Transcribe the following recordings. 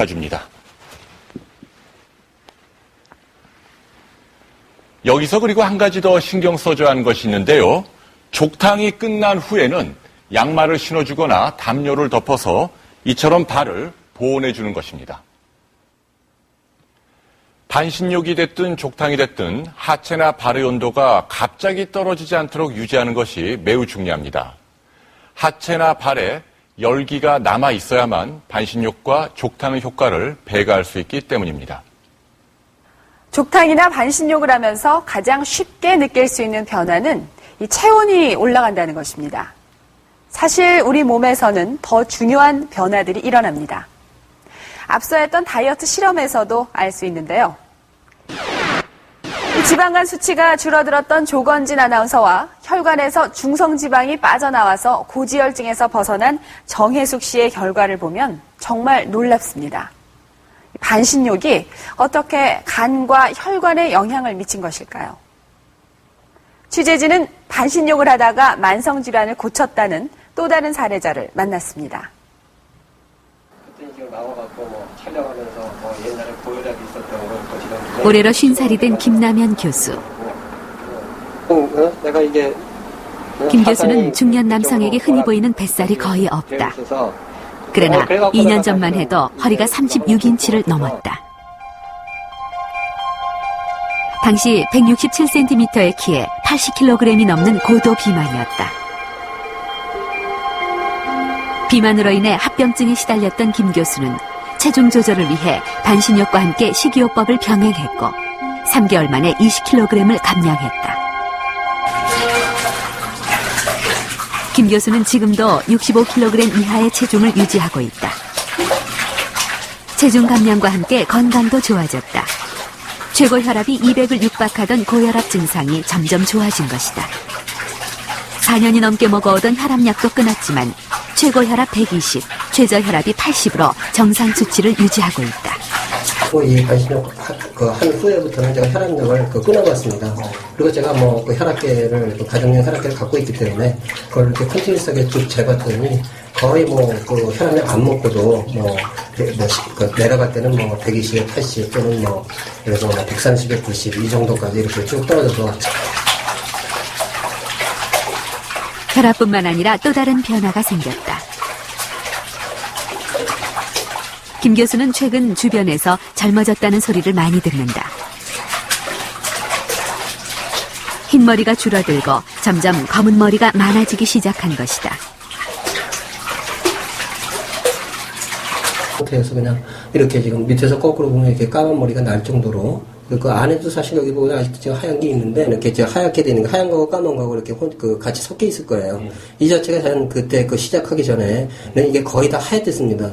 줍니다. 여기서 그리고 한 가지 더 신경 써줘야 하는 것이 있는데요. 족탕이 끝난 후에는 양말을 신어주거나 담요를 덮어서 이처럼 발을 보온해주는 것입니다. 반신욕이 됐든 족탕이 됐든 하체나 발의 온도가 갑자기 떨어지지 않도록 유지하는 것이 매우 중요합니다. 하체나 발에 열기가 남아 있어야만 반신욕과 족탕의 효과를 배가할 수 있기 때문입니다. 족탕이나 반신욕을 하면서 가장 쉽게 느낄 수 있는 변화는 이 체온이 올라간다는 것입니다. 사실 우리 몸에서는 더 중요한 변화들이 일어납니다. 앞서 했던 다이어트 실험에서도 알 수 있는데요. 이 지방간 수치가 줄어들었던 조건진 아나운서와 혈관에서 중성지방이 빠져나와서 고지혈증에서 벗어난 정혜숙 씨의 결과를 보면 정말 놀랍습니다. 반신욕이 어떻게 간과 혈관에 영향을 미친 것일까요? 취재진은 반신욕을 하다가 만성질환을 고쳤다는 또 다른 사례자를 만났습니다. 그때 지금 나와갖고 촬영하면서 옛날에 고혈압이 있었던 거 지금 올해로 50살이 된 김남현 교수. 내가 이게 김 교수는 중년 남성에게 흔히 보이는 뱃살이 거의 없다. 그러나 2년 전만 해도 허리가 36인치를 넘었다. 당시 167cm의 키에 80kg이 넘는 고도 비만이었다. 비만으로 인해 합병증에 시달렸던 김 교수는 체중 조절을 위해 반신욕과 함께 식이요법을 병행했고 3개월 만에 20kg을 감량했다. 김 교수는 지금도 65kg 이하의 체중을 유지하고 있다. 체중 감량과 함께 건강도 좋아졌다. 최고 혈압이 200을 육박하던 고혈압 증상이 점점 좋아진 것이다. 4년이 넘게 먹어오던 혈압약도 끊었지만 최고 혈압 120, 최저 혈압이 80으로 정상 수치를 유지하고 있다. 이 반신욕 한 후에부터는 제가 혈압약을 끊어봤습니다. 그리고 제가 혈압계를 가정용 혈압계를 갖고 있기 때문에 그걸 이렇게 컨티뉴스하게 쭉 재봤더니 거의 혈압약 안 먹고도 내려갈 때는 120에 80 또는 그래서 130에 90 이 정도까지 이렇게 쭉 떨어져서. 혈압뿐만 아니라 또 다른 변화가 생겼다. 김 교수는 최근 주변에서 젊어졌다는 소리를 많이 듣는다. 흰머리가 줄어들고 점점 검은 머리가 많아지기 시작한 것이다. 상태에서 그냥 이렇게 지금 밑에서 거꾸로 보면 이렇게 까만 머리가 날 정도로 그 안에도 사실 여기 보면 아직도 지금 하얀 게 있는데 이렇게 하얗게 되는 거 하얀 거하고 까만 거하고 이렇게 같이 섞여 있을 거예요. 이 자체가 저는 그때 시작하기 전에 이게 거의 다 하얗댔습니다.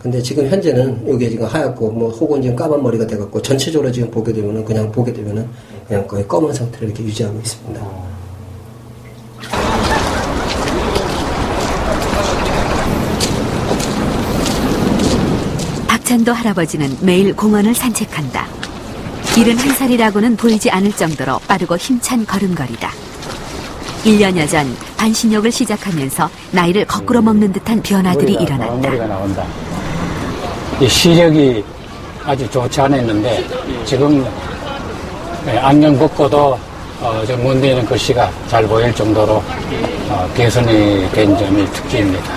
근데 지금 현재는 여기 지금 하얗고 혹은 지금 까만 머리가 돼갖고 전체적으로 지금 보게 되면은 그냥 거의 검은 상태를 이렇게 유지하고 있습니다. 박찬도 할아버지는 매일 공원을 산책한다. 71살이라고는 보이지 않을 정도로 빠르고 힘찬 걸음걸이다. 1년여 전 반신욕을 시작하면서 나이를 거꾸로 먹는 듯한 변화들이 일어났다. 머리가 나온다. 이 시력이 아주 좋지 않았는데 지금 안경 벗고도 문 뒤에는 글씨가 잘 보일 정도로 개선이 된 점이 특징입니다.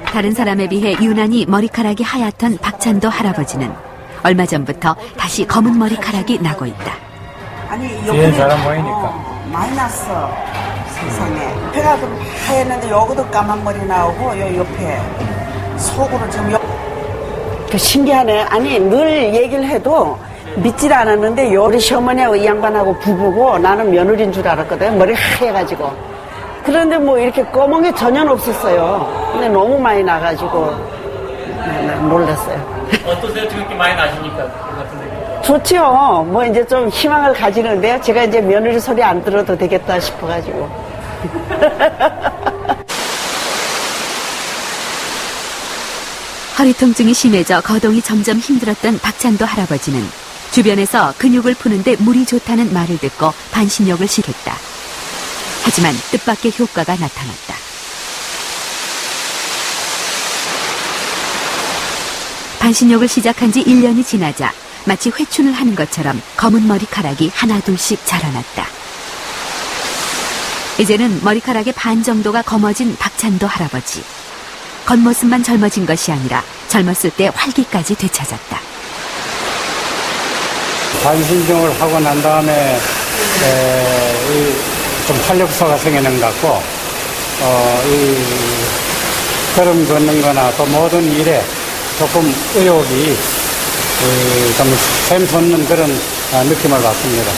다른 사람에 비해 유난히 머리카락이 하얗던 박찬도 할아버지는 얼마 전부터 다시 검은 머리카락이 나고 있다. 아니 뒤에 사람 보이니까 많이 났어. 세상에 배가 좀 하얗는데 여기도 까만 머리 나오고 요 옆에 속으로 지금 그 신기하네. 아니 늘 얘기를 해도 믿질 않았는데 우리 시어머니하고 이 양반하고 부부고 나는 며느리인 줄 알았거든. 머리 하얘가지고. 그런데 이렇게 검은 게 전혀 없었어요. 근데 너무 많이 나가지고 놀랐어요. 어떠세요? 지금 이렇게 많이 나시니까? 좋지요. 이제 좀 희망을 가지는데 제가 이제 며느리 소리 안 들어도 되겠다 싶어가지고. 허리 통증이 심해져 거동이 점점 힘들었던 박찬도 할아버지는 주변에서 근육을 푸는데 물이 좋다는 말을 듣고 반신욕을 시켰다. 하지만 뜻밖의 효과가 나타났다. 반신욕을 시작한 지 1년이 지나자 마치 회춘을 하는 것처럼 검은 머리카락이 하나둘씩 자라났다. 이제는 머리카락의 반 정도가 검어진 박찬도 할아버지. 겉모습만 젊어진 것이 아니라 젊었을 때 활기까지 되찾았다. 반신욕을 하고 난 다음에 좀 활력소가 생기는 것 같고 이 걸음 걷는 거나 또 모든 일에 조금 의욕이 좀 샘솟는 그런 느낌을 받습니다.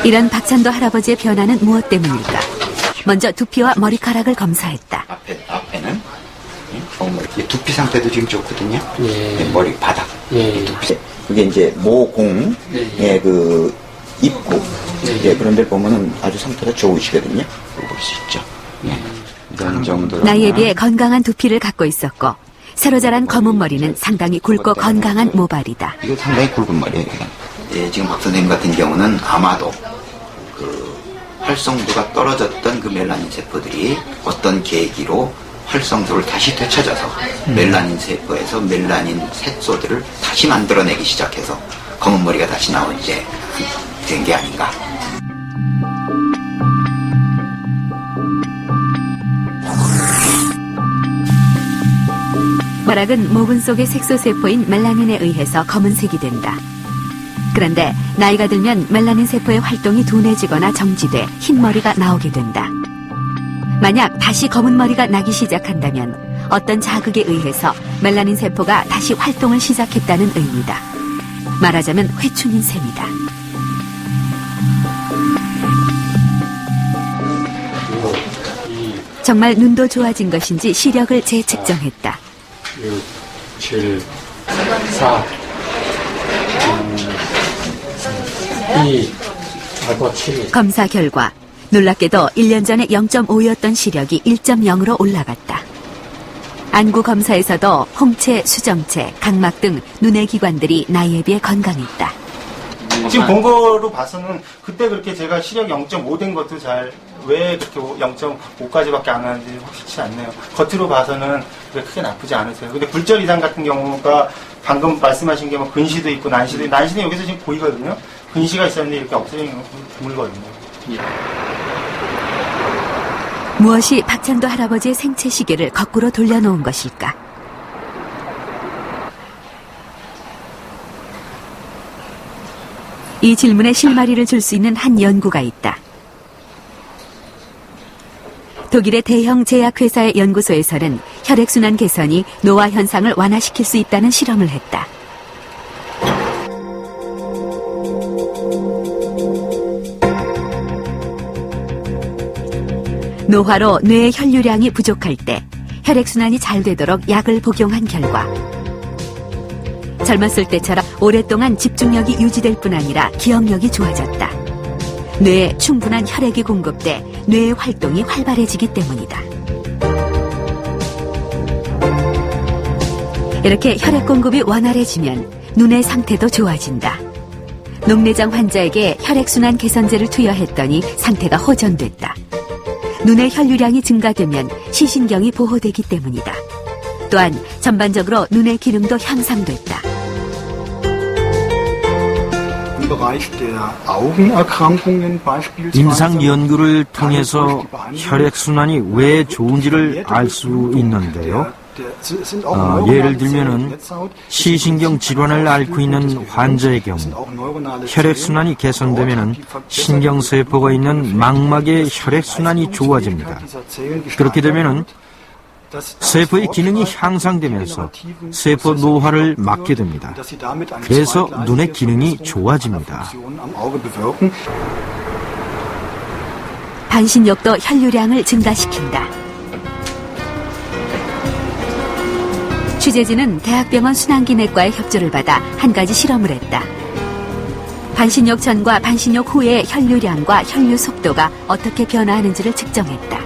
이런 박찬도 할아버지의 변화는 무엇 때문일까? 먼저 두피와 머리카락을 검사했다. 앞에는 두피 상태도 지금 좋거든요. 예. 머리 바닥, 예. 두피. 그게 이제 모공, 예, 그 입구, 예, 그런 데 보면은 아주 상태가 좋으시거든요. 볼 수 있죠. 예. 이런 정도로. 나이에 비해 건강한 두피를 갖고 있었고 새로 자란 검은 머리는 상당히 굵고 건강한 모발이다. 이거 상당히 굵은 머리예요. 예, 지금 박 선생님 같은 경우는 아마도 그 활성도가 떨어졌던 그 멜라닌 세포들이 어떤 계기로 활성도를 다시 되찾아서 멜라닌 세포에서 멜라닌 색소들을 다시 만들어내기 시작해서 검은 머리가 다시 나오게 된 게 아닌가. 머락은 모근 속의 색소세포인 멜라닌에 의해서 검은색이 된다. 그런데 나이가 들면 멜라닌 세포의 활동이 둔해지거나 정지돼 흰머리가 나오게 된다. 만약 다시 검은 머리가 나기 시작한다면 어떤 자극에 의해서 멜라닌 세포가 다시 활동을 시작했다는 의미다. 말하자면 회춘인 셈이다. 정말 눈도 좋아진 것인지 시력을 재측정했다. 6, 7, 4, 2, 7. 검사 결과 놀랍게도 1년 전에 0.5였던 시력이 1.0으로 올라갔다. 안구 검사에서도 홍채, 수정체, 각막 등 눈의 기관들이 나이에 비해 건강했다. 지금 본 거로 봐서는 그때 그렇게 제가 시력이 0.5 된 것도 왜 그렇게 0.5까지밖에 안 하는지 확실치 않네요. 겉으로 봐서는 크게 나쁘지 않으세요. 근데 굴절 이상 같은 경우가 방금 말씀하신 게 뭐 근시도 있고 난시는 여기서 지금 보이거든요. 근시가 있었는데 이렇게 없어지는 건 드물거든요. 무엇이 박찬도 할아버지의 생체 시계를 거꾸로 돌려놓은 것일까? 이 질문에 실마리를 줄 수 있는 한 연구가 있다. 독일의 대형 제약회사의 연구소에서는 혈액순환 개선이 노화 현상을 완화시킬 수 있다는 실험을 했다. 노화로 뇌의 혈류량이 부족할 때 혈액순환이 잘 되도록 약을 복용한 결과 젊었을 때처럼 오랫동안 집중력이 유지될 뿐 아니라 기억력이 좋아졌다. 뇌에 충분한 혈액이 공급돼 뇌의 활동이 활발해지기 때문이다. 이렇게 혈액 공급이 원활해지면 눈의 상태도 좋아진다. 녹내장 환자에게 혈액순환 개선제를 투여했더니 상태가 호전됐다. 눈의 혈류량이 증가되면 시신경이 보호되기 때문이다. 또한 전반적으로 눈의 기능도 향상됐다. 임상 연구를 통해서 혈액순환이 왜 좋은지를 알 수 있는데요. 예를 들면은 시신경 질환을 앓고 있는 환자의 경우 혈액순환이 개선되면은 신경세포가 있는 망막의 혈액순환이 좋아집니다. 그렇게 되면은 세포의 기능이 향상되면서 세포 노화를 막게 됩니다. 그래서 눈의 기능이 좋아집니다. 반신욕도 혈류량을 증가시킨다. 취재진은 대학병원 순환기내과의 협조를 받아 한 가지 실험을 했다. 반신욕 전과 반신욕 후의 혈류량과 혈류 속도가 어떻게 변화하는지를 측정했다.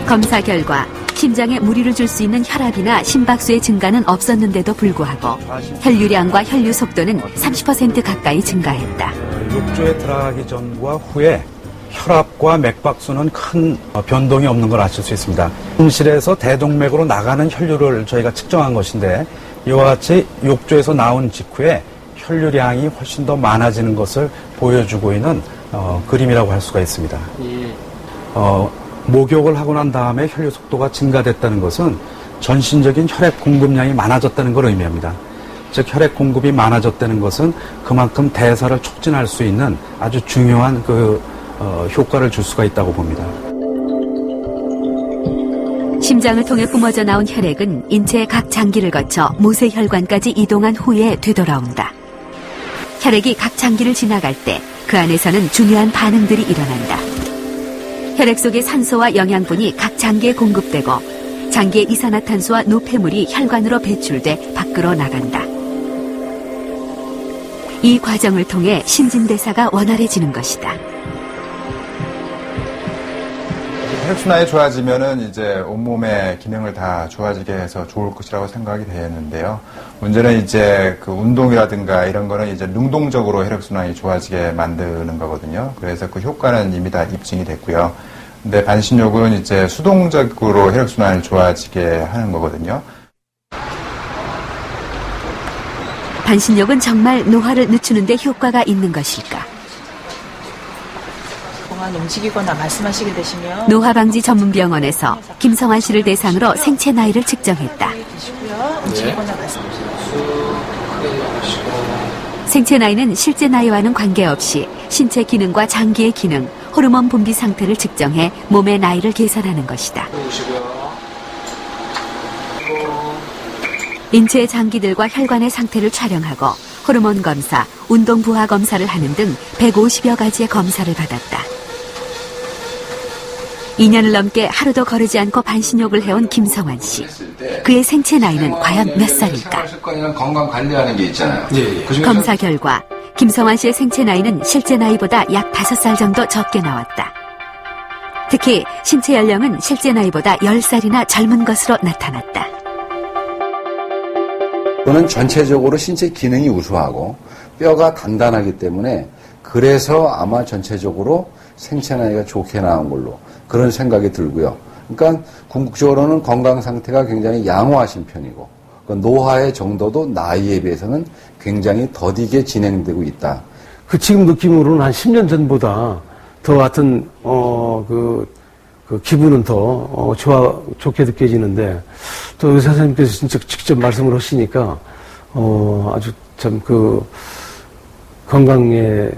검사 결과 심장에 무리를 줄 수 있는 혈압이나 심박수의 증가는 없었는데도 불구하고 혈류량과 혈류 속도는 30% 가까이 증가했다. 욕조에 들어가기 전과 후에 혈압과 맥박수는 큰 변동이 없는 걸 아실 수 있습니다. 침실에서 대동맥으로 나가는 혈류를 저희가 측정한 것인데 이와 같이 욕조에서 나온 직후에 혈류량이 훨씬 더 많아지는 것을 보여주고 있는 그림이라고 할 수가 있습니다. 목욕을 하고 난 다음에 혈류 속도가 증가됐다는 것은 전신적인 혈액 공급량이 많아졌다는 걸 의미합니다. 즉 혈액 공급이 많아졌다는 것은 그만큼 대사를 촉진할 수 있는 아주 중요한 효과를 줄 수가 있다고 봅니다. 심장을 통해 뿜어져 나온 혈액은 인체의 각 장기를 거쳐 모세혈관까지 이동한 후에 되돌아온다. 혈액이 각 장기를 지나갈 때 그 안에서는 중요한 반응들이 일어난다. 혈액 속의 산소와 영양분이 각 장기에 공급되고 장기의 이산화탄소와 노폐물이 혈관으로 배출돼 밖으로 나간다. 이 과정을 통해 신진대사가 원활해지는 것이다. 혈액순환이 좋아지면은 이제 온몸의 기능을 다 좋아지게 해서 좋을 것이라고 생각이 되는데요. 문제는 이제 그 운동이라든가 이런 거는 이제 능동적으로 혈액순환이 좋아지게 만드는 거거든요. 그래서 그 효과는 이미 다 입증이 됐고요. 근데 반신욕은 이제 수동적으로 혈액순환을 좋아지게 하는 거거든요. 반신욕은 정말 노화를 늦추는 데 효과가 있는 것일까? 움직이거나 말씀하시게 되시면 노화방지 전문병원에서 김성환 씨를 대상으로 생체 나이를 측정했다. 움직이거나 말씀하시고 생체 나이는 실제 나이와는 관계없이 신체 기능과 장기의 기능, 호르몬 분비 상태를 측정해 몸의 나이를 계산하는 것이다. 인체의 장기들과 혈관의 상태를 촬영하고 호르몬 검사, 운동 부하 검사를 하는 등 150여 가지의 검사를 받았다. 2년을 넘게 하루도 거르지 않고 반신욕을 해온 김성환 씨. 그의 생체 나이는 과연 몇 살일까? 건강 관리하는 게 있잖아요. 검사 결과 김성환 씨의 생체 나이는 실제 나이보다 약 5살 정도 적게 나왔다. 특히 신체 연령은 실제 나이보다 10살이나 젊은 것으로 나타났다. 또는 전체적으로 신체 기능이 우수하고 뼈가 단단하기 때문에 그래서 아마 전체적으로 생체 나이가 좋게 나온 걸로 그런 생각이 들고요. 그러니까 궁극적으로는 건강 상태가 굉장히 양호하신 편이고 노화의 정도도 나이에 비해서는 굉장히 더디게 진행되고 있다. 지금 느낌으로는 한 10년 전보다 더 하여튼 기분은 더 좋게 느껴지는데 또 의사 선생님께서 진짜 직접 말씀을 하시니까 아주 참 건강에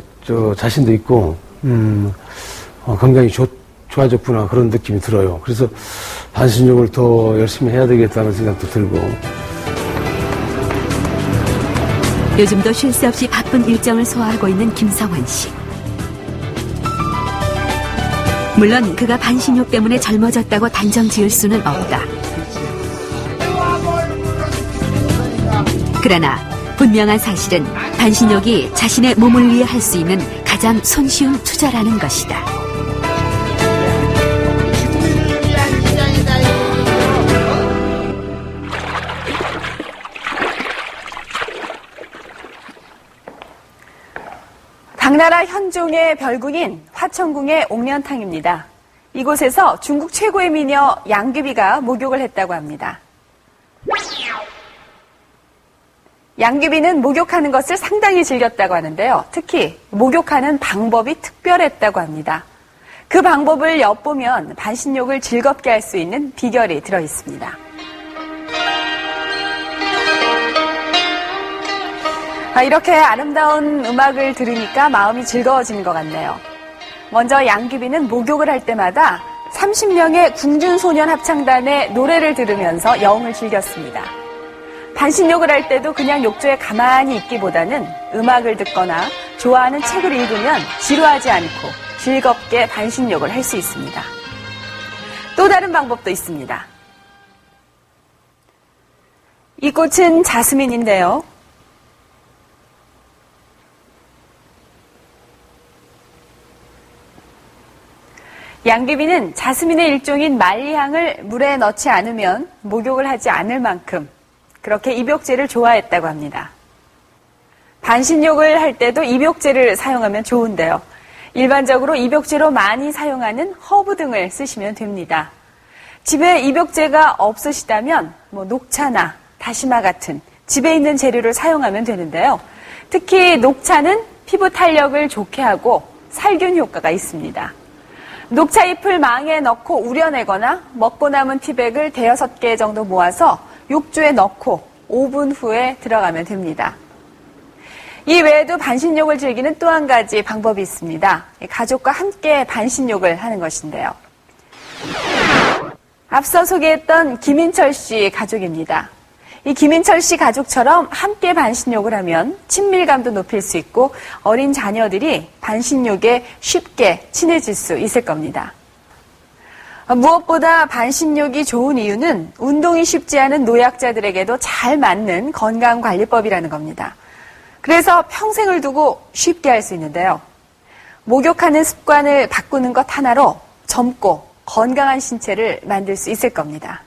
자신도 있고 건강이 좋아졌구나 그런 느낌이 들어요. 그래서 반신욕을 더 열심히 해야 되겠다는 생각도 들고. 요즘도 쉴 새 없이 바쁜 일정을 소화하고 있는 김성환 씨. 물론 그가 반신욕 때문에 젊어졌다고 단정 지을 수는 없다. 그러나 분명한 사실은 반신욕이 자신의 몸을 위해 할 수 있는 가장 손쉬운 투자라는 것이다. 당나라 현종의 별궁인 화천궁의 옥련탕입니다. 이곳에서 중국 최고의 미녀 양귀비가 목욕을 했다고 합니다. 양귀비는 목욕하는 것을 상당히 즐겼다고 하는데요. 특히 목욕하는 방법이 특별했다고 합니다. 그 방법을 엿보면 반신욕을 즐겁게 할 수 있는 비결이 들어 있습니다. 이렇게 아름다운 음악을 들으니까 마음이 즐거워지는 것 같네요. 먼저 양귀비는 목욕을 할 때마다 30명의 궁중소년 합창단의 노래를 들으면서 여흥을 즐겼습니다. 반신욕을 할 때도 그냥 욕조에 가만히 있기보다는 음악을 듣거나 좋아하는 책을 읽으면 지루하지 않고 즐겁게 반신욕을 할 수 있습니다. 또 다른 방법도 있습니다. 이 꽃은 자스민인데요. 양귀비는 자스민의 일종인 말리향을 물에 넣지 않으면 목욕을 하지 않을 만큼 그렇게 입욕제를 좋아했다고 합니다. 반신욕을 할 때도 입욕제를 사용하면 좋은데요. 일반적으로 입욕제로 많이 사용하는 허브 등을 쓰시면 됩니다. 집에 입욕제가 없으시다면 녹차나 다시마 같은 집에 있는 재료를 사용하면 되는데요. 특히 녹차는 피부 탄력을 좋게 하고 살균 효과가 있습니다. 녹차 잎을 망에 넣고 우려내거나 먹고 남은 티백을 5-6개 정도 모아서 욕조에 넣고 5분 후에 들어가면 됩니다. 이 외에도 반신욕을 즐기는 또 한 가지 방법이 있습니다. 가족과 함께 반신욕을 하는 것인데요. 앞서 소개했던 김인철 씨 가족입니다. 이 김인철 씨 가족처럼 함께 반신욕을 하면 친밀감도 높일 수 있고 어린 자녀들이 반신욕에 쉽게 친해질 수 있을 겁니다. 무엇보다 반신욕이 좋은 이유는 운동이 쉽지 않은 노약자들에게도 잘 맞는 건강관리법이라는 겁니다. 그래서 평생을 두고 쉽게 할 수 있는데요. 목욕하는 습관을 바꾸는 것 하나로 젊고 건강한 신체를 만들 수 있을 겁니다.